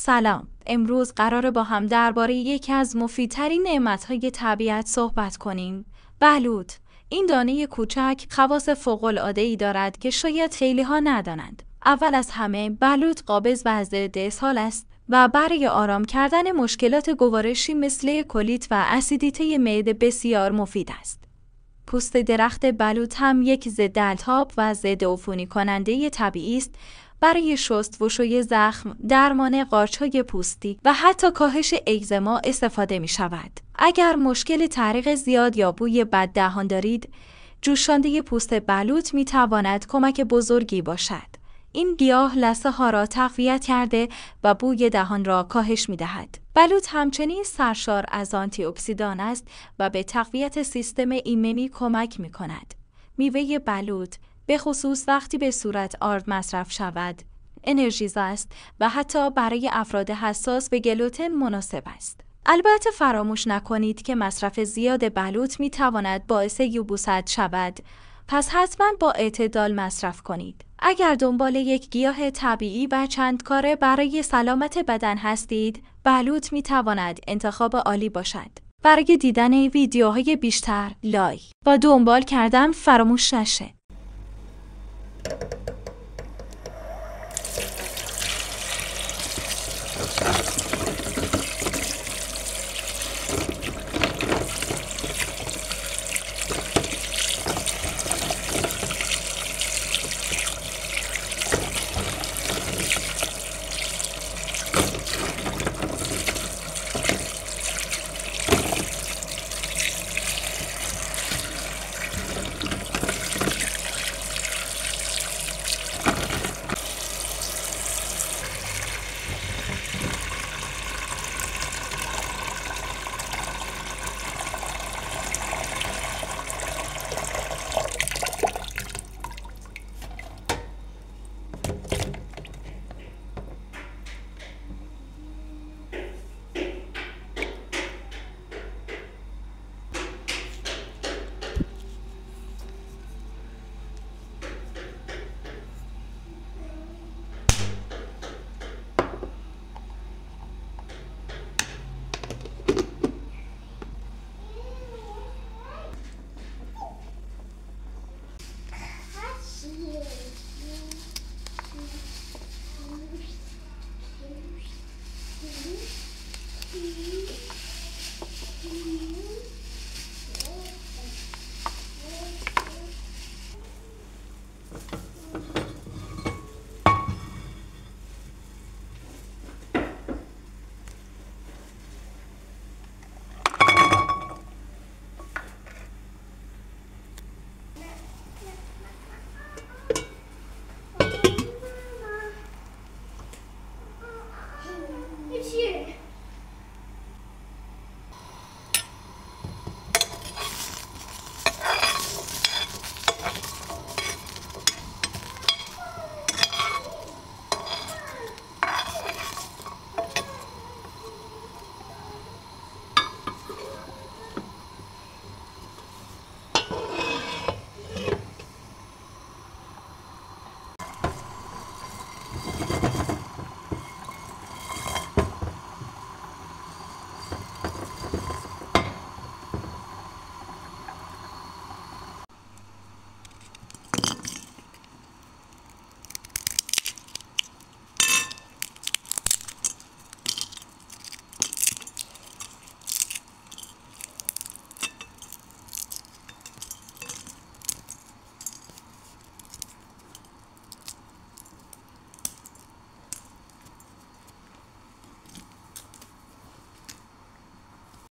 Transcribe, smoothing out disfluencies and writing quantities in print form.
سلام. امروز قراره با هم درباره یکی از مفیدترین نعمت‌های طبیعت صحبت کنیم. بلوط. این دانه کوچک خواص فوق‌العاده‌ای دارد که شاید خیلی‌ها ندانند. اول از همه بلوط قابض و ضد اسهال است و برای آرام کردن مشکلات گوارشی مثل کلیت و اسیدیته معده بسیار مفید است. پوست درخت بلوط هم یک ضد التهاب و ضد عفونی کننده طبیعی است برای شست‌وشوی زخم، درمان قارچ‌های پوستی و حتی کاهش اگزما استفاده می شود. اگر مشکل تعریق زیاد یا بوی بد دهان دارید، جوشانده پوست بلوط می تواند کمک بزرگی باشد. این گیاه لثه ها را تقویت کرده و بوی دهان را کاهش می دهد. بلوط همچنین سرشار از آنتی اکسیدان است و به تقویت سیستم ایمنی کمک می کند. میوه بلوط به خصوص وقتی به صورت آرد مصرف شود، انرژیزا است و حتی برای افراد حساس به گلوتن مناسب است. البته فراموش نکنید که مصرف زیاد بلوط می تواند باعث یبوست شود، پس حتما با اعتدال مصرف کنید. اگر دنبال یک گیاه طبیعی و چند کاره برای سلامت بدن هستید، بلوط می تواند انتخاب عالی باشد. برای دیدن ویدیوهای بیشتر لایک و دنبال کردن فراموش نشه.